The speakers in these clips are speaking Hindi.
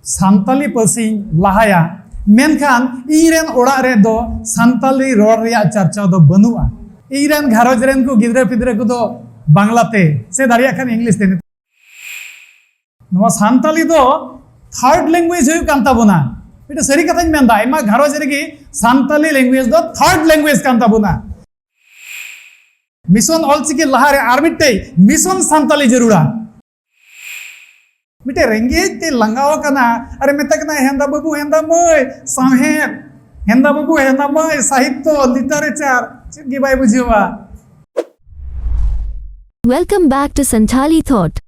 Santali Parsing Lahaya Menkhan Iren Orag Redo Santali Rora Chorchaya do Banua Iren Gharoz ren ko gidra pidra ko do Banglate se daria kan English te Noa Santali do third language Huy Akan Tabuna itu seri katanya menda aima gharoz regi Santali language do third language kan tabuna mission all Chiki Laha re armite mission Santali jarura Mite renge te langawa kana are metakna henda babu henda moy samhe henda babu henda moy sahitya literature Chiki bai bujiwa Welcome back to Santali Thought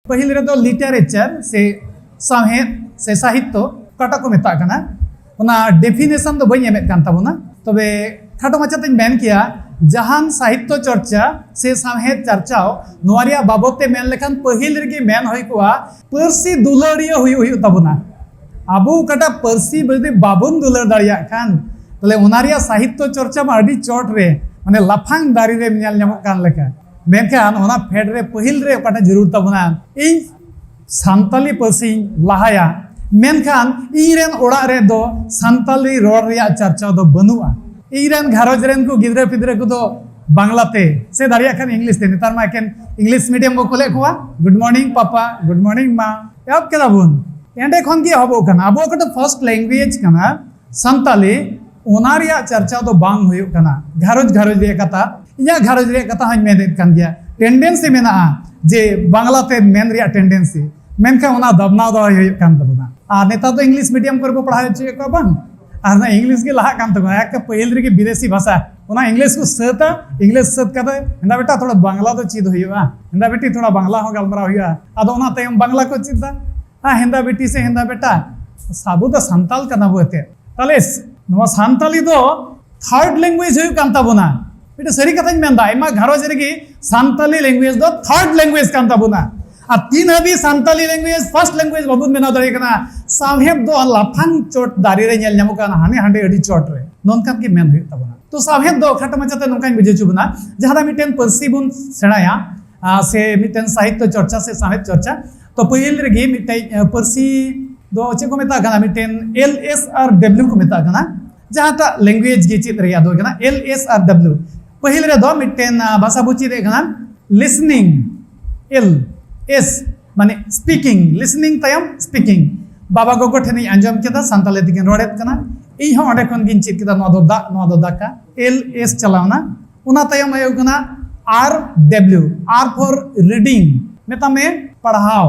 Pahil re do literature se samhe se sahitya kata ko meta kana ona definition do bani emet kan tabuna tobe khato machate men kiya jahan sahitya chorcha se samhet charchao noaria babote men lekhan pahil rege men hoy koa parsi dulariya hui tabuna abu kata parsi bade babun dular dariya kan tole onaria sahitya chorcha ma adi chot re mane lafang dari re nyal nyamok kan leka menkhan ona fed re pahil re kata jarur tabuna ei Santali Parsing Lahaya Menkhan Iren Orag Redo Santali Rora Chorchaya do Banua Iren Gharoz ren ko gidra pidra ko do Banglate se daria kan English te netar ma ken English medium ko kole koa good morning papa good morning ma yap kela bun ende khon ki hobo kana abo ko first language kana Santali onaria chorcha do bang huyuk kana gharoz re kata inya gharoz re kata hañ medet kan dia tendency mena je Banglate men ria tendency Menkhan ona dabna do huyuk kan tabuna a neta to English medium korbo padhae che ko bang ar na English ge laha kan tabuna ek pahil re ge bidesi bhasha ona English ko sata English sat kata henda beta thoda Bangla do chid huyuga henda beti thoda Bangla ho galmara huyuga ado ona tayam Bangla ko chidda henda beti se henda beta sabu do Santal kana bote tales no Santali do third language Huy Akan Tabuna itu seri katanya menda aima gharoz regi Santali language do third language kan tabuna আর তিন হাবি সান্তালি ল্যাঙ্গুয়েজ ফার্স্ট ল্যাঙ্গুয়েজ বাবুন মেনা দাঁড়িয়ে কানা সামহেব দো লাফাং চট দাঁড়িয়ে রে ñel ñamuk kana হানে হান্ডে এডি চট রে ননকান কি মেন হুᱭᱩᱜ tabuna তো সামহেব দো খাটা মাচাতে ননকান বুঝে চুবনা যাহারা মিটেন পারসি বুন সেড়ায়া সে মিটেন সাহিত্য চর্চা সে সাহিত্য চর্চা তো পহিল রেগে মিটাই পারসি দো চে কো মেতা কানা মিটেন LSRW को मेता काना जहाटा लैंग्वेज गे चित रे यादो काना LSRW पहिल रे दो मिटेन भाषा बुची रे काना लिसनिंग S माने स्पीकिंग लिसनिंग तयम स्पीकिंग बाबा गोगो ठेनी आंजम केदा सान्ताले दिगिन रोडेत काना इ हो ओंडे खन गिन चित केदा नवा दो दा का LS चलावना उना तयम आयो काना RW R फॉर रीडिंग मेता में पढ़ाओ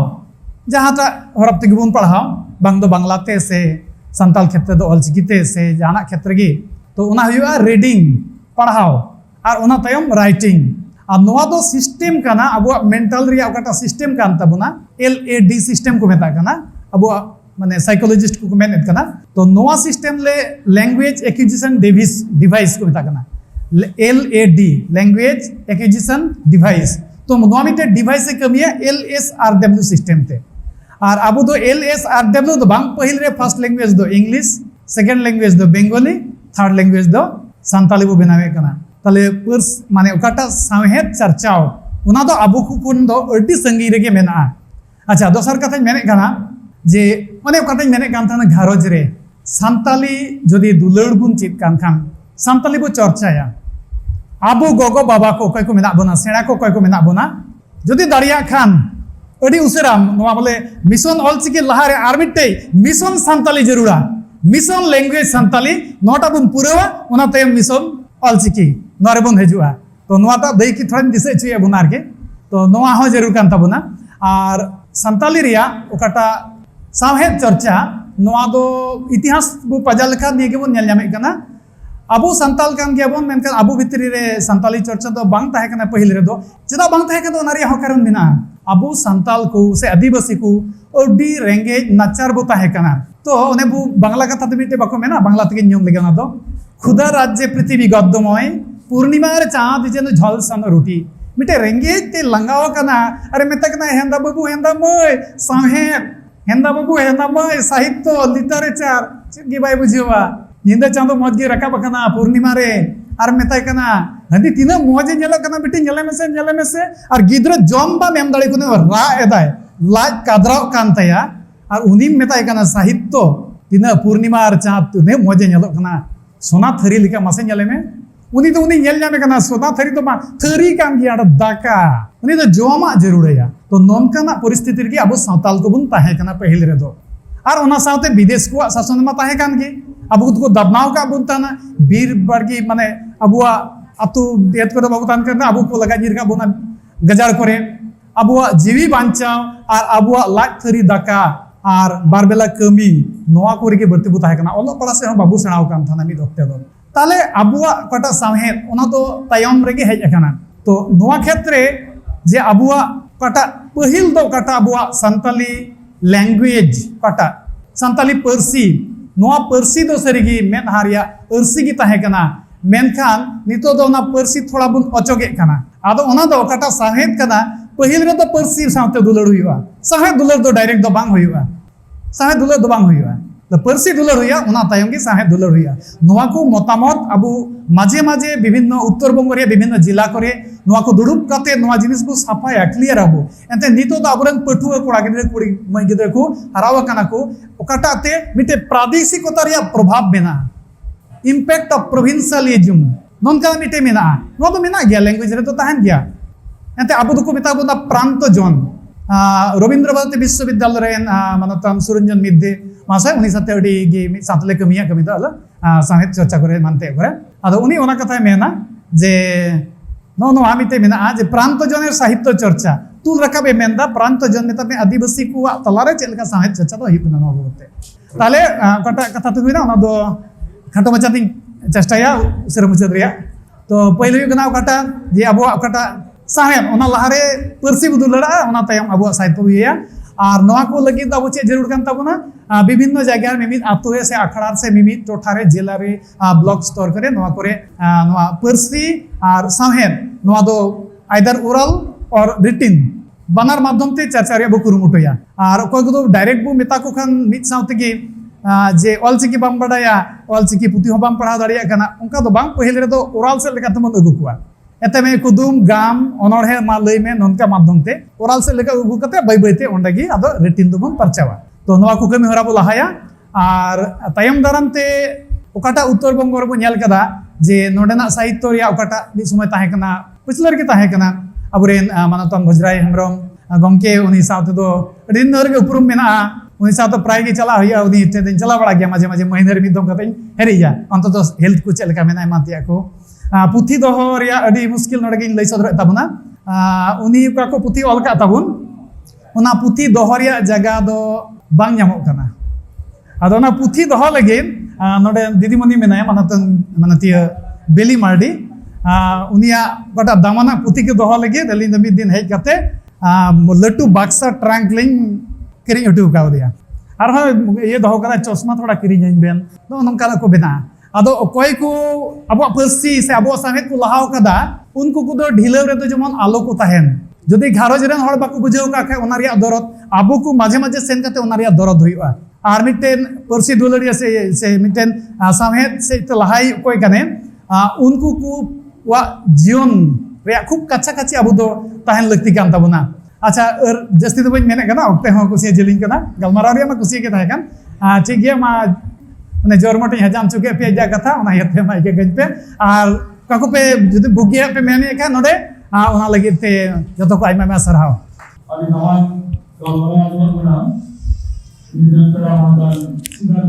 जहाटा हरप ते गिबुन पढ़ाओ बांग दो बांग्लाते से संताल क्षेत्र दो ऑलचिकीते से जाना क्षेत्र गी तो उना हुआ रीडिंग पढ़ाओ और उना तयम राइटिंग और नोआ दो सिस्टम काना अब मेंटल रिया ओकाटा सिस्टम कान तबुना LAD सिस्टम को मेता काना अब माने साइकोलॉजिस्ट को मेनेट काना तो नोआ सिस्टम ले लैंग्वेज एक्विजिशन डिवाइस को मेता काना LAD लैंग्वेज एक्विजिशन डिवाइस तो नोआ मिटे डिवाइस से कमी है LSRW सिस्टम ते और अब दो LSRW तो बांग पहिल रे फर्स्ट लैंग्वेज दो इंग्लिश सेकंड लैंग्वेज दो बेंगली थर्ड लैंग्वेज दो संताली बो बनावे काना ताले पर्स माने ओकाटा सामहेत चर्चाओ उना दो अबु कुन दो अड्डी संगी रेगे मेना अच्छा दोसर कथा मेने काना जे माने ओकाटा मेने कान थाना घारोज रे संताली जदि दुलड़ गुन चित कान खान संताली बो चर्चाया अबु गोगो बाबा को कय को मेना बना सेणा को कय को मेना बना जदि दाड़िया खान अड़ी उसेराम नोआ बोले मिशन ऑल चिकी लाहा रे आरमिटे मिशन संताली जरूरा मिशन लैंग्वेज संताली नोटा बुन पुरेवा उना तयम मिशन ऑल चिकी नोरे बुन हेजुआ तो नोआटा दई की थोड़ा दिसे छुए बुनार के तो नोआ हो जरूर कान तबुना और संताली रिया ओकाटा सामहेत चर्चा नोआ दो इतिहास बु पजल का निगे बुन नेल ᱧᱟᱢᱮ काना अबु संताल कान गेबोन मेनखान अबु भितरी रे संताली चर्चा दो बांग ताहे काना पहिल रे दो चेदा बांग ताहे काना ओनारी हो कारण दिना अबु संताल को से आदिवासी को ओडी रेंगेज नाचार बो ताहे काना तो ओने बु बांग्ला कथा ते मिटे बाको मेना बांग्ला तके नियम लेगे ना दो खुदा राज्य पृथ्वी गद्दमय पूर्णिमा रे चाँद जेन झलसन रुटी मिटे रेंगेज ते लंगाव काना अरे मेता काना हेंदा बाबू हेंदा मय सामहे हेंदा बाबू हेंदा मय साहित्य लिटरेचर चिगी बाय बुझिवा निंदा चाँद मजगे रकाब काना पूर्णिमा रे और मेताय काना हंदी तीना मजे नेलो काना बिटी नेले मेसे और गिद्र जम बा मेम दाड़ी कोने रा एदाय लाज कादराव कान तया और उनी मेताय काना साहित्य तिना पूर्णिमा और चाँद तुने मजे नेलोग काना सोना थरी लेका मासे नेले में उनी तो उनी नेल जामे काना सोना थरी तो मा थरी कान गिया दाका उनी तो जोमा जरूरया तो नोनकाना परिस्थिति रगी अब सावताल को बुन ताहे काना पहिल रे दो और ओना सावते विदेश को शासन मा ताहे कान गे अब को दबनाव का बुन ताना बीर बारगी माने अबुआ अतु देत को बाबू तान करना अब को लगा जिरका बुना गजार करे अबुआ जीवी बांचाव और अबुआ लाख थरी दाका और बारबेला कमी नोआ को रेगे बर्ती बुताहे काना ओलो पड़ा से हम बाबू सेणाव कान थाना मिद ओक्ते दो ताले अबुआ कटा सामहेद ओना तो तायम रेगे हेज अकाना तो नोआ क्षेत्रे जे अबुआ कटा पहिल दो कटा अबुआ संताली लैंग्वेज कटा संताली पर्सी नोआ पर्सी दो सरीगी मेनहारिया अर्सी की ताहे काना मेनखान नितो दो ना पर्सी थोड़ा बुन अचोगे काना आदो ओना दो कटा साहेद काना पहिल रे तो पर्सी साथे दुलड़ हुआ साहेद दुलड़ तो डायरेक्ट दो बांग हुआ साहेद दुलड़ दो बांग हुआ तो पर्सी दुलड़ हुआ ओना तायम की साहेद दुलड़ हुआ नोआ को मतामत अबु माजे माजे विभिन्न उत्तर बंग रे विभिन्न जिला करे नोआ को दुड़ुब काते नोआ जिनिस को साफाया क्लियर आबो एंते नितो दो आबरन पठुआ कोड़ा गिदरे कुड़ी मै गिदरे को हरावा काना को ओकाटाते मिटे प्रादेशिकता रे प्रभाव बेना इम्पैक्ट ऑफ प्रोविंशियलिज्म नोनका मिटे मेना नो तो मेना गया लैंग्वेज रे तो ताहन गया एंते अब तो को मेता बोना प्रांत जन रविंद्र भारती विश्वविद्यालय रे मनोतन सुरंजन मिद्दे मासे उनी साथे अडी गे सातले कमिया कमी दा साहित्य चर्चा करे मानते करे आदो उनी ओना कथा मेना जे नो नो आमिते मेना जे प्रांत जनेर साहित्य चर्चा तुल रकाबे मेनदा प्रांत जन मेता में आदिवासी को तलारे चेलका साहित्य चर्चा तो हिपना नो बोते ताले कटा कथा तो हुइना ओना दो खाटो मचा तीन चेष्टाया उसेर मुचद रिया तो पहिले गना कटा जे अबो कटा साहेब ओना लहारे पर्सी बुदुलड़ा ओना तायम अबो साहित्य हुइया और नोआ को लगी अब चे जरूर कान ताबुना विभिन्न जगह मिमिद आतुरे से अखड़ार से मिमिद टोठारे जिला रे ब्लॉक स्टोर करे नोआ करे नोआ पर्सी और साहेब नोआ दो आइदर ओरल और रिटिन बानार माध्यम ते चर्चा रे बुकुरुमुटया और कोई को डायरेक्ट बु मेता को खान मिद साउते की जे ऑल चिकी बाम बडाया ऑल चिकी पुती हो बाम पढ़ा दाड़िया काना उनका तो बांग पहिले रे तो ओरल से लेका तमन अगु कुआ एते में कुदुम गाम अनोढ़े मा लई में नोनका माध्यम ते ओरल से लेका अगु कते बाय बायते ओंडगी आदो रिटिन दुबन परचावा तो नोआ को कमी हरा बो लहाया और तायम दाराम ते ओकाटा उत्तर बंग रे बो नेल कदा जे नोडेना साहित्य रे ओकाटा नि समय ताहे कना पिछलर के ताहे कना अबुरेन मानतन गुजराई हेमरम गंके उनी साथे दो दिन नर के उपरुम मेना उनी साथे प्राय के चला होया उनी ते चला बड़ा गया माजे माजे महीने रे मिदम कते हेरिया अंत तो हेल्थ को चलका मेना मातिया को पुथी दोहो रिया अडी मुश्किल नडगे लई सदर ताबुना उनी का को पुथी अलका ताबुन उना पुथी दोहो रिया जगह दो बांग ᱧᱟᱢᱚᱜ ᱠᱟᱱᱟ ᱟᱫᱚ ᱚᱱᱟ पुथी दोहो लगे नोडे दीदीमणि मेनाया मानतन मानतिया बेली मार्डी उनिया गोटा दामाना पुथी के दोहो लगे दली मिद दिन हेज कते लटू बाक्सा ट्रंक लिंग किरिंग उठू कावदिया और ये दोहो कदा चश्मा थोड़ा किरिंग बेन तो नंका को बेना आदो कोई को अब पर्सी से अब साहेब को लहाव कदा उनको को ढिलव रे तो जमन आलो को ताहेन जदि घारोज रेन हड़ बाको बुझाव का खे ओना रिया दरद आबो को माझे माझे सेन कते ओना रिया दरद हुइबा और मिटेन पर्सी दुलरिया से मिटेन साहेब से तो लहाई कोई कने उनको को वा जीवन रे खूब कच्चा कच्ची अब दो ताहेन लगती कान ताबुना अच्छा जस्ती तो बन मेने कना ओक्ते हो कुसी जेलिंग कना गलमाराव रे मा कुसी के ताहे कान ठीक गया मा माने जोरमोटे हजाम चुके पे जा कथा ओना यते मा के गज पे और काको पे जदि बुगिया पे मेने का नोडे ओना लगी ते जतो को आइमा सरहाव अभी नवान गलमाराव गुना निरंतर आंदोलन सिदान